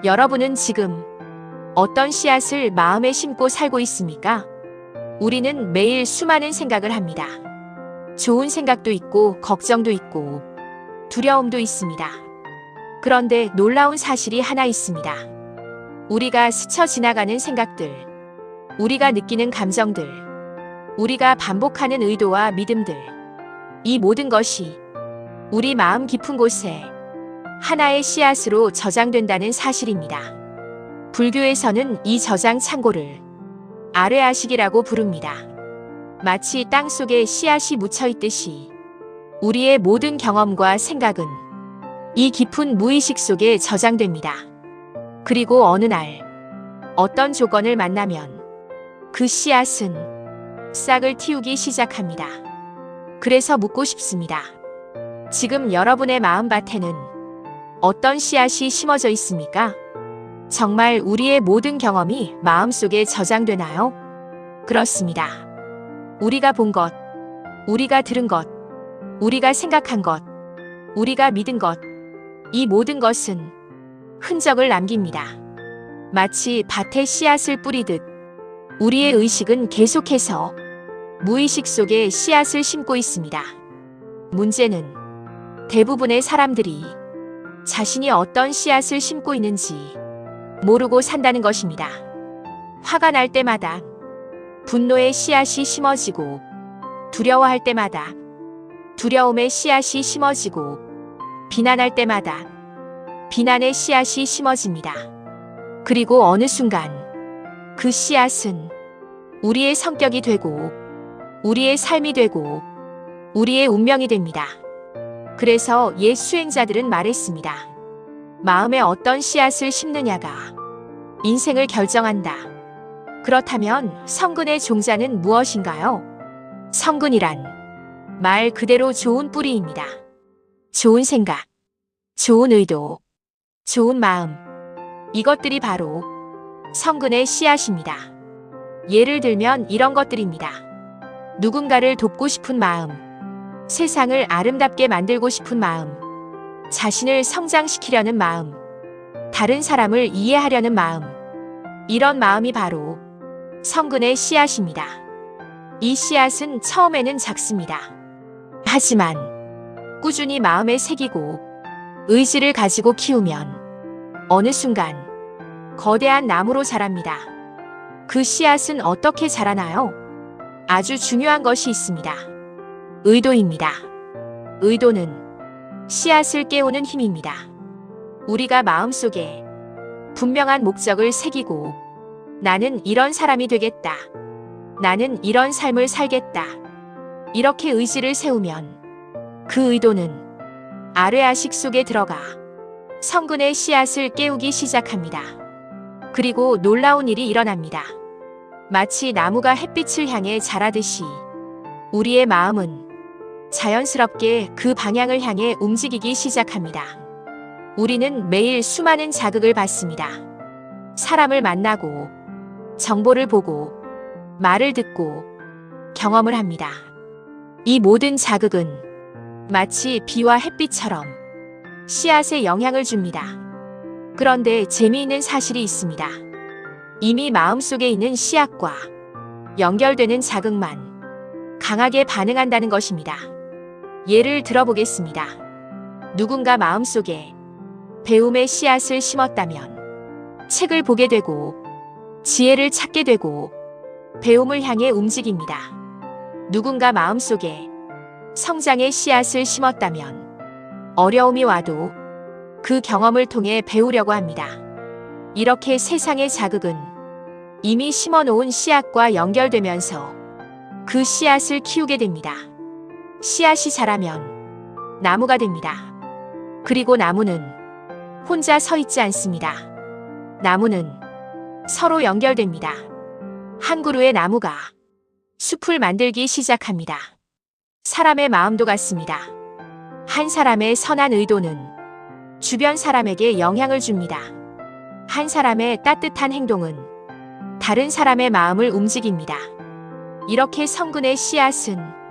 여러분은 지금 어떤 씨앗을 마음에 심고 살고 있습니까? 우리는 매일 수많은 생각을 합니다. 좋은 생각도 있고, 걱정도 있고, 두려움도 있습니다. 그런데 놀라운 사실이 하나 있습니다. 우리가 스쳐 지나가는 생각들, 우리가 느끼는 감정들, 우리가 반복하는 의도와 믿음들, 이 모든 것이 우리 마음 깊은 곳에 하나의 씨앗으로 저장된다는 사실입니다. 불교에서는 이 저장 창고를 아뢰아식이라고 부릅니다. 마치 땅 속에 씨앗이 묻혀 있듯이 우리의 모든 경험과 생각은 이 깊은 무의식 속에 저장됩니다. 그리고 어느 날 어떤 조건을 만나면 그 씨앗은 싹을 틔우기 시작합니다. 그래서 묻고 싶습니다. 지금 여러분의 마음밭에는 어떤 씨앗이 심어져 있습니까? 정말 우리의 모든 경험이 마음속에 저장되나요? 그렇습니다. 우리가 본 것, 우리가 들은 것, 우리가 생각한 것, 우리가 믿은 것, 이 모든 것은 흔적을 남깁니다. 마치 밭에 씨앗을 뿌리듯 우리의 의식은 계속해서 무의식 속에 씨앗을 심고 있습니다. 문제는 대부분의 사람들이 자신이 어떤 씨앗을 심고 있는지 모르고 산다는 것입니다. 화가 날 때마다 분노의 씨앗이 심어지고, 두려워할 때마다 두려움의 씨앗이 심어지고, 비난할 때마다 비난의 씨앗이 심어집니다. 그리고 어느 순간 그 씨앗은 우리의 성격이 되고, 우리의 삶이 되고, 우리의 운명이 됩니다. 그래서 옛 수행자들은 말했습니다. 마음에 어떤 씨앗을 심느냐가 인생을 결정한다. 그렇다면 성근의 종자는 무엇인가요? 성근이란 말 그대로 좋은 뿌리입니다. 좋은 생각, 좋은 의도, 좋은 마음, 이것들이 바로 성근의 씨앗입니다. 예를 들면 이런 것들입니다. 누군가를 돕고 싶은 마음, 세상을 아름답게 만들고 싶은 마음, 자신을 성장시키려는 마음, 다른 사람을 이해하려는 마음, 이런 마음이 바로 성근의 씨앗입니다. 이 씨앗은 처음에는 작습니다. 하지만 꾸준히 마음에 새기고 의지를 가지고 키우면 어느 순간 거대한 나무로 자랍니다. 그 씨앗은 어떻게 자라나요? 아주 중요한 것이 있습니다. 의도입니다. 의도는 씨앗을 깨우는 힘입니다. 우리가 마음속에 분명한 목적을 새기고, 나는 이런 사람이 되겠다. 나는 이런 삶을 살겠다. 이렇게 의지를 세우면 그 의도는 아뢰아식 속에 들어가 성근의 씨앗을 깨우기 시작합니다. 그리고 놀라운 일이 일어납니다. 마치 나무가 햇빛을 향해 자라듯이 우리의 마음은 자연스럽게 그 방향을 향해 움직이기 시작합니다. 우리는 매일 수많은 자극을 받습니다. 사람을 만나고, 정보를 보고, 말을 듣고, 경험을 합니다. 이 모든 자극은 마치 비와 햇빛처럼 씨앗에 영향을 줍니다. 그런데 재미있는 사실이 있습니다. 이미 마음속에 있는 씨앗과 연결되는 자극만 강하게 반응한다는 것입니다. 예를 들어보겠습니다. 누군가 마음속에 배움의 씨앗을 심었다면 책을 보게 되고, 지혜를 찾게 되고, 배움을 향해 움직입니다. 누군가 마음속에 성장의 씨앗을 심었다면 어려움이 와도 그 경험을 통해 배우려고 합니다. 이렇게 세상의 자극은 이미 심어놓은 씨앗과 연결되면서 그 씨앗을 키우게 됩니다. 씨앗이 자라면 나무가 됩니다. 그리고 나무는 혼자 서 있지 않습니다. 나무는 서로 연결됩니다. 한 그루의 나무가 숲을 만들기 시작합니다. 사람의 마음도 같습니다. 한 사람의 선한 의도는 주변 사람에게 영향을 줍니다. 한 사람의 따뜻한 행동은 다른 사람의 마음을 움직입니다. 이렇게 성근의 씨앗은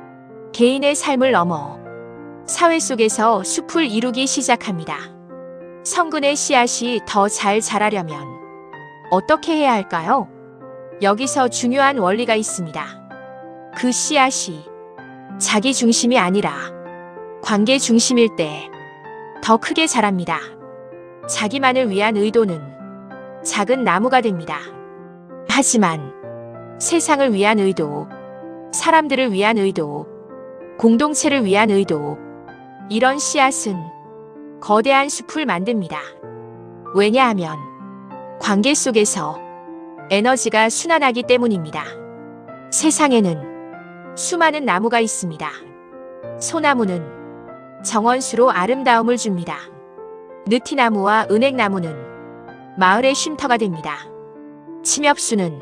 개인의 삶을 넘어 사회 속에서 숲을 이루기 시작합니다. 성근의 씨앗이 더 잘 자라려면 어떻게 해야 할까요? 여기서 중요한 원리가 있습니다. 그 씨앗이 자기 중심이 아니라 관계 중심일 때 더 크게 자랍니다. 자기만을 위한 의도는 작은 나무가 됩니다. 하지만 세상을 위한 의도, 사람들을 위한 의도, 공동체를 위한 의도, 이런 씨앗은 거대한 숲을 만듭니다. 왜냐하면 관계 속에서 에너지가 순환하기 때문입니다. 세상에는 수많은 나무가 있습니다. 소나무는 정원수로 아름다움을 줍니다. 느티나무와 은행나무는 마을의 쉼터가 됩니다. 침엽수는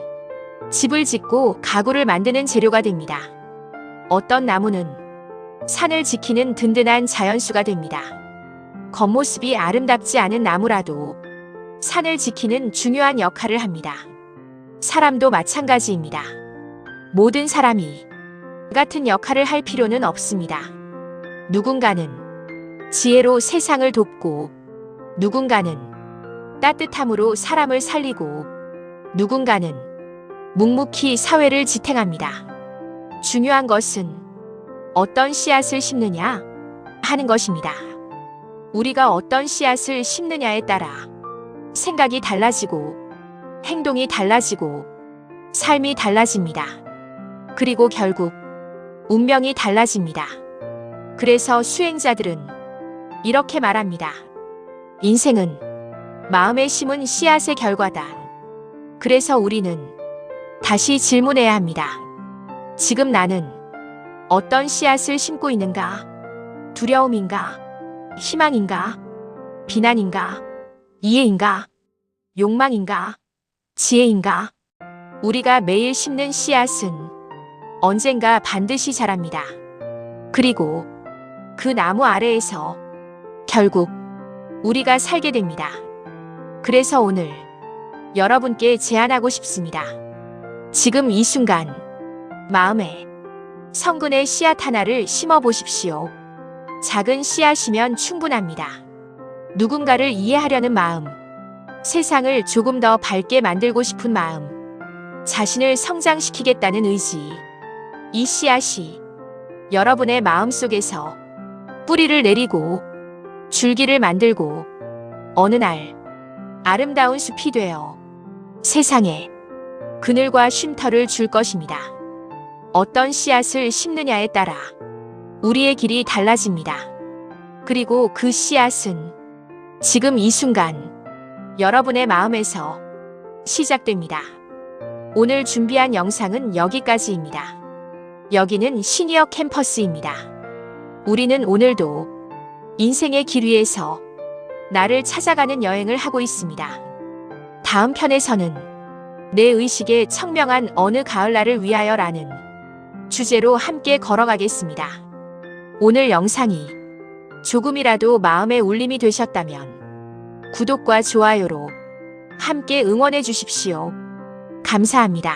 집을 짓고 가구를 만드는 재료가 됩니다. 어떤 나무는 산을 지키는 든든한 자연수가 됩니다. 겉모습이 아름답지 않은 나무라도 산을 지키는 중요한 역할을 합니다. 사람도 마찬가지입니다. 모든 사람이 같은 역할을 할 필요는 없습니다. 누군가는 지혜로 세상을 돕고, 누군가는 따뜻함으로 사람을 살리고, 누군가는 묵묵히 사회를 지탱합니다. 중요한 것은 어떤 씨앗을 심느냐 하는 것입니다. 우리가 어떤 씨앗을 심느냐에 따라 생각이 달라지고, 행동이 달라지고, 삶이 달라집니다. 그리고 결국 운명이 달라집니다. 그래서 수행자들은 이렇게 말합니다. 인생은 마음에 심은 씨앗의 결과다. 그래서 우리는 다시 질문해야 합니다. 지금 나는 어떤 씨앗을 심고 있는가? 두려움인가? 희망인가? 비난인가? 이해인가? 욕망인가? 지혜인가? 우리가 매일 심는 씨앗은 언젠가 반드시 자랍니다. 그리고 그 나무 아래에서 결국 우리가 살게 됩니다. 그래서 오늘 여러분께 제안하고 싶습니다. 지금 이 순간 마음에 성근의 씨앗 하나를 심어 보십시오. 작은 씨앗이면 충분합니다. 누군가를 이해하려는 마음, 세상을 조금 더 밝게 만들고 싶은 마음, 자신을 성장시키겠다는 의지, 이 씨앗이 여러분의 마음속에서 뿌리를 내리고 줄기를 만들고 어느 날 아름다운 숲이 되어 세상에 그늘과 쉼터를 줄 것입니다. 어떤 씨앗을 심느냐에 따라 우리의 길이 달라집니다. 그리고 그 씨앗은 지금 이 순간 여러분의 마음에서 시작됩니다. 오늘 준비한 영상은 여기까지입니다. 여기는 시니어 캠퍼스입니다. 우리는 오늘도 인생의 길 위에서 나를 찾아가는 여행을 하고 있습니다. 다음 편에서는 내 의식의 청명한 어느 가을날을 위하여라는 주제로 함께 걸어가겠습니다. 오늘 영상이 조금이라도 마음의 울림이 되셨다면 구독과 좋아요로 함께 응원해 주십시오. 감사합니다.